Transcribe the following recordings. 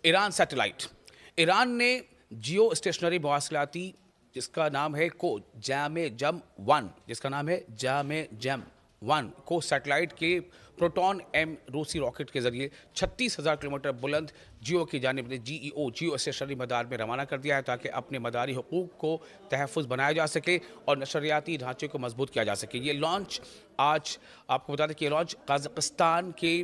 Iran satellite. Iran ने जियो stationery मवासलाती जिसका नाम है जामे जम 1 को सैटेलाइट के प्रोटॉन एम रूसी रॉकेट के जरिए 36,000 किलोमीटर बुलंद जियो की जानिब जियो स्टेशनरी मदार में रवाना कर दिया है ताकि अपने मदारी हुकूक को तहफ़्फ़ुज़ बनाया जा सके और नशरियाती ढांचे को मजबूत किया जा सके। ये लॉन्च आज आपको बता दें कि ये लॉन्च कज़ाकिस्तान के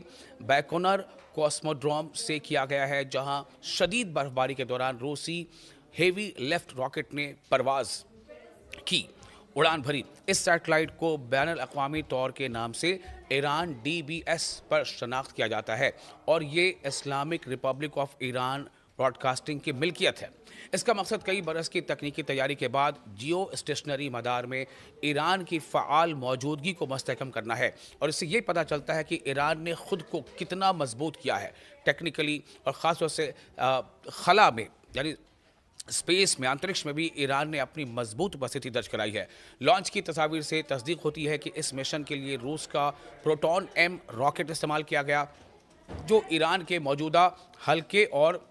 बैकोनर कॉस्मोड्रोम से किया गया है, जहां शदीद बर्फबारी के दौरान रूसी हेवी लेफ्ट रॉकेट ने परवाज़ की, उड़ान भरी। इस सैटेलाइट को बैनुल अक़वामी तौर के नाम से ईरान DBS पर शनाख्त किया जाता है और ये Islamic Republic of Iran broadcasting की मिल्कियत है। इसका मकसद कई बरस की तकनीकी तैयारी के बाद जियो स्टेशनरी मदार में ईरान की फ़आल मौजूदगी को मुस्तहकम करना है और इससे ये पता चलता है कि ईरान ने ख़ुद को कितना मजबूत किया है टेक्निकली, और ख़ास तौर से खला में यानी स्पेस में, अंतरिक्ष में भी ईरान ने अपनी मजबूत उपस्थिति दर्ज कराई है। लॉन्च की तस्वीर से तस्दीक होती है कि इस मिशन के लिए रूस का प्रोटॉन एम रॉकेट इस्तेमाल किया गया, जो ईरान के मौजूदा हल्के और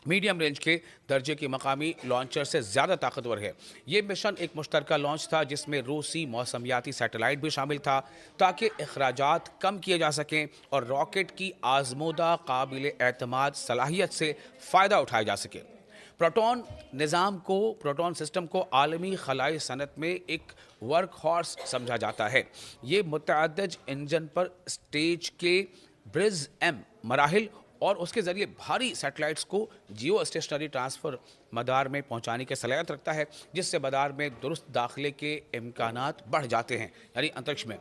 मीडियम रेंज के दर्जे के मकामी लॉन्चर से ज़्यादा ताकतवर है। ये मिशन एक मुश्तरका लॉन्च था जिसमें रूसी मौसमियाती सैटेलाइट भी शामिल था ताकि अखराजात कम किए जा सकें और रॉकेट की आजमूदा काबिल एतमाद सलाहियत से फ़ायदा उठाया जा सके। प्रोटॉन सिस्टम को आलमी खलाई सनत में एक वर्क हॉर्स समझा जाता है। ये मुतअद्दिद इंजन पर स्टेज के ब्रिज एम मराहिल और उसके ज़रिए भारी सैटेलाइट्स को जियो स्टेशनरी ट्रांसफ़र मदार में पहुंचाने की सलाहियत रखता है, जिससे मदार में दुरुस्त दाखिले के इम्कानात बढ़ जाते हैं, यानी अंतरिक्ष में।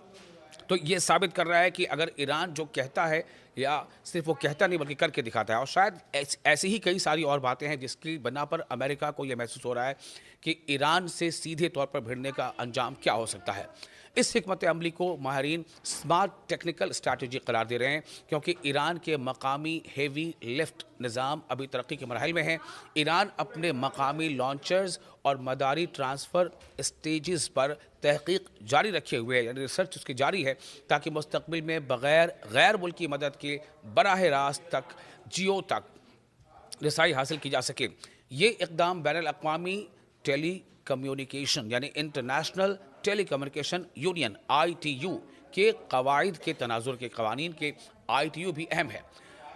तो ये साबित कर रहा है कि अगर ईरान जो कहता है, या सिर्फ वो कहता नहीं बल्कि करके दिखाता है, और शायद ऐसी ही कई सारी और बातें हैं जिसकी बना पर अमेरिका को ये महसूस हो रहा है कि ईरान से सीधे तौर पर भिड़ने का अंजाम क्या हो सकता है। इस हिकमत अमली को माहिरीन स्मार्ट टेक्निकल स्ट्रैटेजी करार दे रहे हैं, क्योंकि ईरान के मकामी हेवी लिफ्ट निज़ाम अभी तरक्की के मराहिल में हैं। ईरान अपने मकामी लॉन्चर्स और मदारी ट्रांसफ़र स्टेजेस पर तहकीक जारी रखे हुए है, यानी रिसर्च उसकी जारी है, ताकि मुस्तकबिल में बग़ैर गैर मुल्की मदद के बराह रास्त तक जियो तक रसाई हासिल की जा सके। ये इक़दाम बैनुल अक़वामी टेली कम्युनिकेशन यानी international telecommunication union ITU के कवायद के तनाजुर के कवानीन के ITU भी अहम है।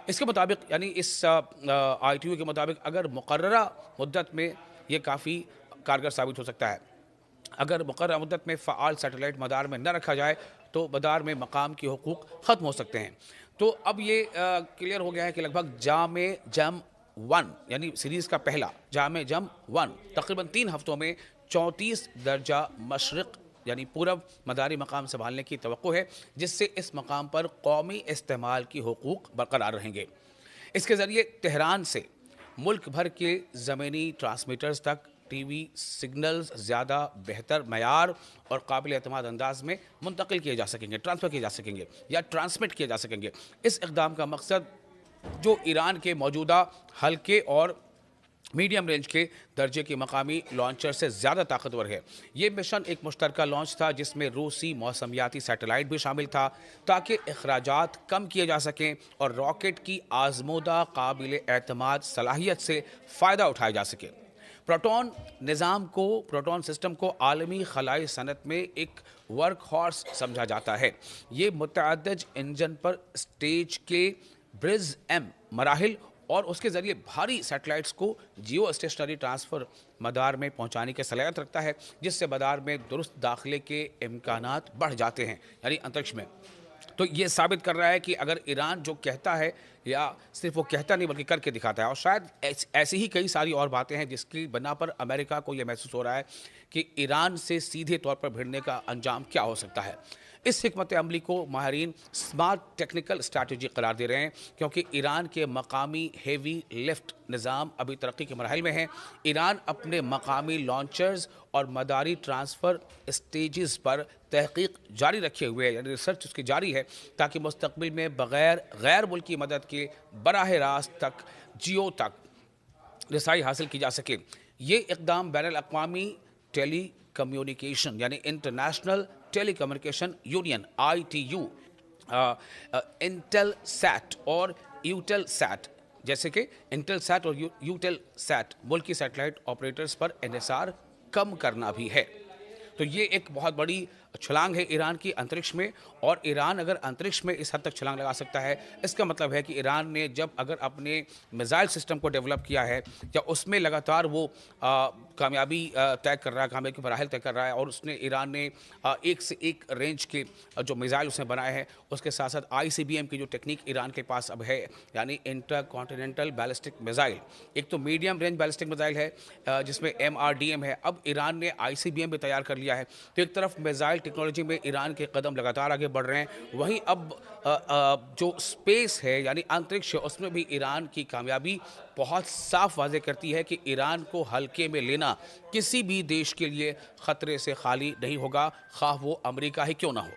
इसके मुताबिक यानी इस ITU के मुताबिक अगर मुकर्ररा मुद्दत में ये काफ़ी कारगर साबित हो सकता है। अगर मुकर्ररा मुद्दत में फ़आल सैटेलाइट मदार में न रखा जाए तो मदार में मकाम के हुकूक ख़त्म हो सकते हैं। तो अब ये क्लियर हो गया है कि लगभग जामे जम 1 यानी सीरीज़ का पहला जामे जम 1 तकरीबन 3 हफ्तों में 34 दर्जा मशरिक़ यानी पूरब मदारी मकाम संभालने की तवक्को है, जिससे इस मकाम पर कौमी इस्तेमाल की हुकूक बरकरार रहेंगे। इसके ज़रिए तेहरान से मुल्क भर के ज़मीनी ट्रांसमीटर्स तक TV सिग्नल्स ज़्यादा बेहतर मयार और काबिल एतमाद अंदाज में मुंतकिल किए जा सकेंगे, ट्रांसफ़र किए जा सकेंगे या ट्रांसमिट किए जा सकेंगे। इस इक़दाम का मकसद जो ईरान के मौजूदा हल्के और मीडियम रेंज के दर्जे के मकामी लॉन्चर से ज़्यादा ताकतवर है। ये मिशन एक मुश्तरका लॉन्च था जिसमें रूसी मौसमियाती सैटेलाइट भी शामिल था ताकि अखराजात कम किए जा सकें और रॉकेट की आजमूदा काबिल एतमाद सलाहियत से फ़ायदा उठाया जा सके। प्रोटॉन सिस्टम को आलमी खलाई सनत में एक वर्क हॉर्स समझा जाता है। ये मुतअद्दिद इंजन पर स्टेज के ब्रिज एम मराहिल और उसके ज़रिए भारी सैटेलाइट्स को जियो स्टेशनरी ट्रांसफ़र मदार में पहुंचाने की सलाहियत रखता है, जिससे मदार में दुरुस्त दाखिले के इम्कानात बढ़ जाते हैं, यानी अंतरिक्ष में। तो ये साबित कर रहा है कि अगर ईरान जो कहता है, या सिर्फ वो कहता नहीं बल्कि करके दिखाता है, और शायद ऐसी ही कई सारी और बातें हैं जिसकी बना पर अमेरिका को ये महसूस हो रहा है कि ईरान से सीधे तौर पर भिड़ने का अंजाम क्या हो सकता है। इस हिकमत अमली को माहिरीन स्मार्ट टेक्निकल स्ट्रैटेजी करार दे रहे हैं, क्योंकि ईरान के मकामी हेवी लिफ्ट निज़ाम अभी तरक्की के मराहिल में हैं। ईरान अपने मकामी लॉन्चर्स और मदारी ट्रांसफ़र स्टेजेस पर तहकीक जारी रखे हुए है, यानी रिसर्च उसकी जारी है, ताकि मुस्तकबिल में बग़ैर गैर मुल्की मदद के बराह रास्त तक जियो तक रसाई हासिल की जा सके। ये इक़दाम बैनुल अक़वामी टेली कम्युनिकेशन यानी international telecommunication union ITU Intelsat और यूटेल सैट जैसे कि इंटेल सैट और यूटेल सैट मुल्क की सैटेलाइट ऑपरेटर्स पर एनएसआर कम करना भी है। तो ये एक बहुत बड़ी छलांग है ईरान की अंतरिक्ष में, और ईरान अगर अंतरिक्ष में इस हद तक छलांग लगा सकता है, इसका मतलब है कि ईरान ने जब अगर अपने मिसाइल सिस्टम को डेवलप किया है या उसमें लगातार वो कामयाबी तय कर रहा है, कामयाबी की मराहिल तय कर रहा है, और उसने ईरान ने एक से एक रेंज के जो मिसाइल उसने बनाए हैं, उसके साथ साथ ICBM की जो टेक्निक ईरान के पास अब है, यानी इंटर कॉन्टिनेंटल बैलिस्टिक मिसाइल, एक तो मीडियम रेंज बैलिस्टिक मिसाइल है जिसमें MRDM है, अब ईरान ने ICBM भी तैयार कर लिया है। तो एक तरफ मिसाइल टेक्नोलॉजी में ईरान के कदम लगातार आगे बढ़ रहे हैं, वहीं अब जो स्पेस है यानी अंतरिक्ष है, उसमें भी ईरान की कामयाबी बहुत साफ वाज़ेह करती है कि ईरान को हल्के में लेना किसी भी देश के लिए ख़तरे से खाली नहीं होगा, ख़्वाह वो अमेरिका ही क्यों ना हो।